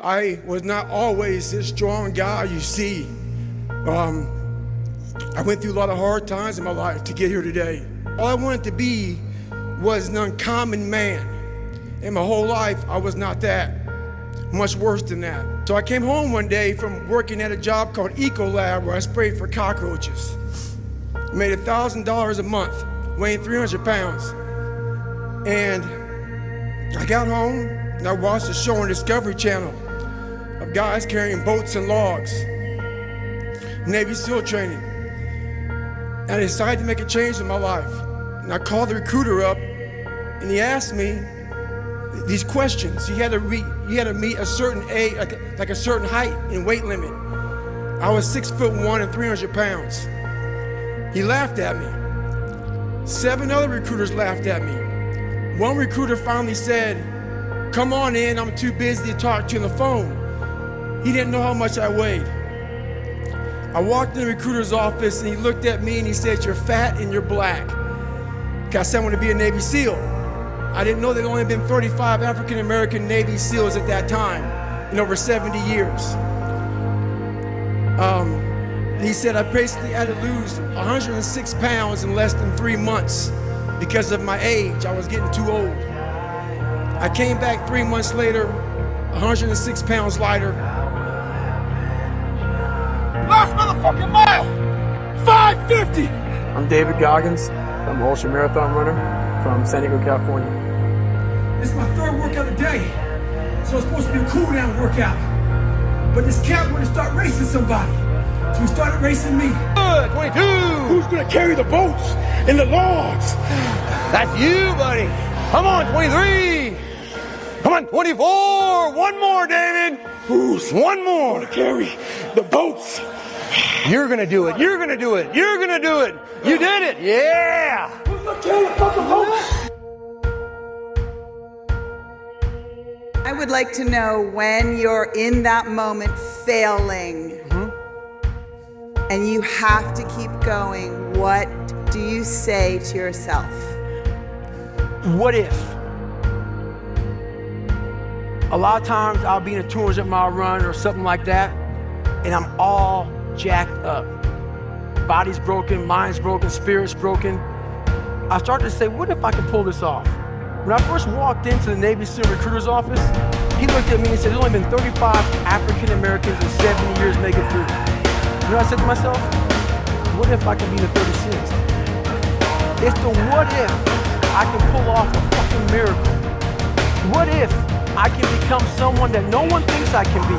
I was not always this strong guy you see. I went through a lot of hard times in my life to get here today. All I wanted to be was an uncommon man. And my whole life, I was not that. Much worse than that. So I came home one day from working at a job called Ecolab where I sprayed for cockroaches. Made $1,000 a month, weighing 300 pounds. And I got home and I watched a show on Discovery Channel of guys carrying boats and logs, Navy SEAL training. And I decided to make a change in my life. And I called the recruiter up and he asked me these questions. He had to meet a certain age, like a certain height and weight limit. I was 6'1" and 300 pounds. He laughed at me. 7 other recruiters laughed at me. One recruiter finally said, "Come on in, I'm too busy to talk to you on the phone." He didn't know how much I weighed. I walked in the recruiter's office and he looked at me and he said, "You're fat and you're black." I said I want to be a Navy SEAL. I didn't know there'd only been 35 African-American Navy SEALs at that time in over 70 years. He said I basically had to lose 106 pounds in less than 3 months because of my age. I was getting too old. I came back 3 months later, 106 pounds lighter. Last motherfucking mile! 550! I'm David Goggins. I'm an ultra marathon runner from San Diego, California. This is my 3rd workout of the day, so it's supposed to be a cool down workout. But this cat wanted to start racing somebody, so he started racing me. 22! Who's gonna carry the boats and the logs? That's you, buddy. Come on, 23! Come on, 24! One more, David! Who's One more! gonna carry the boats? You're gonna do it. You're gonna do it. You're gonna do it. You did it. Yeah! Who's gonna carry the fucking boats? I would like to know when you're in that moment failing and you have to keep going, what do you say to yourself? What if? A lot of times I'll be in a 200-mile run or something like that, and I'm all jacked up. Body's broken, mind's broken, spirit's broken. I started to say, what if I can pull this off? When I first walked into the Navy SEAL recruiter's office, he looked at me and said, there's only been 35 African Americans in 70 years make it through. You know what I said to myself? What if I can be the 36th? It's the what if I can pull off a fucking miracle. What if I can become someone that no one thinks I can be?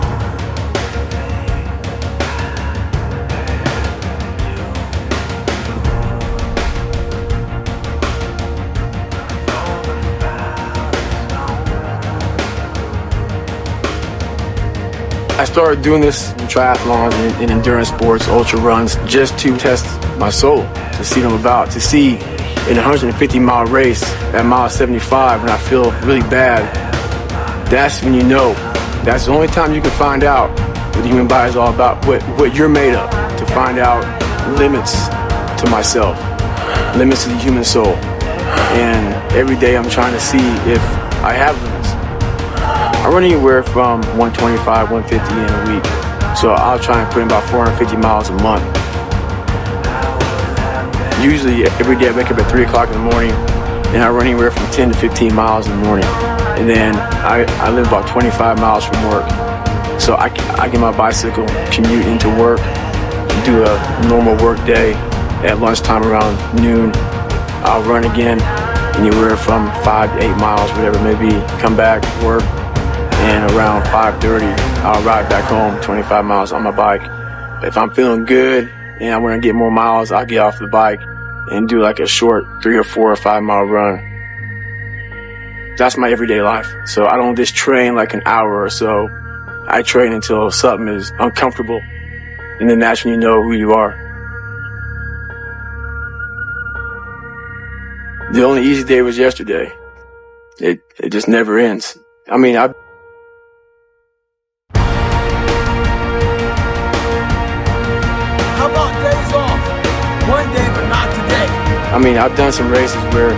I started doing this in triathlons and endurance sports, ultra runs, just to test my soul, to see what I'm about, to see in a 150-mile race at mile 75 when I feel really bad. That's when you know. That's the only time you can find out what the human body is all about, what you're made of, to find out limits to myself, limits to the human soul. And every day I'm trying to see if I have limits. I run anywhere from 125, 150 in a week. So I'll try and put in about 450 miles a month. Usually every day I wake up at 3 o'clock in the morning and I run anywhere from 10 to 15 miles in the morning. And then I live about 25 miles from work. So I get my bicycle, commute into work, do a normal work day. At lunchtime around noon, I'll run again, anywhere from 5 to 8 miles, whatever it may be. Come back, work, and around 5:30, I'll ride back home 25 miles on my bike. If I'm feeling good and I want to get more miles, I'll get off the bike and do like a short 3 or 4 or 5 mile run. That's my everyday life. So I don't just train like an hour or so. I train until something is uncomfortable, and then that's when you know who you are. The only easy day was yesterday. It just never ends. I mean, How about days off? One day, but not today. I've done some races where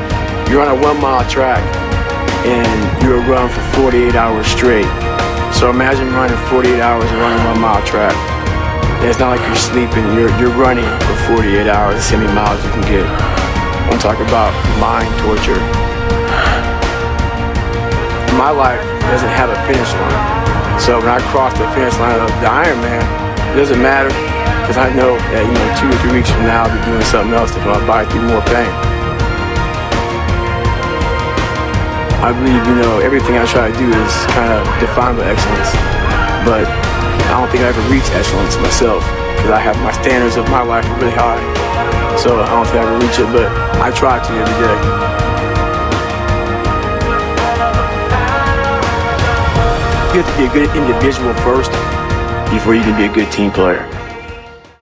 you're on a 1 mile track and you'll run for 48 hours straight. So imagine running 48 hours and running 1 mile track. It's not like you're sleeping, you're running for 48 hours, see how many miles you can get. I'm talking about mind torture. My life doesn't have a finish line. So when I cross the finish line of the Ironman, it doesn't matter, because I know that 2 or 3 weeks from now I'll be doing something else to put my body through more pain. I believe, everything I try to do is kind of defined by excellence, but I don't think I ever reach excellence myself, because I have my standards of my life are really high. So I don't think I ever reach it, but I try to every day. You have to be a good individual first before you can be a good team player.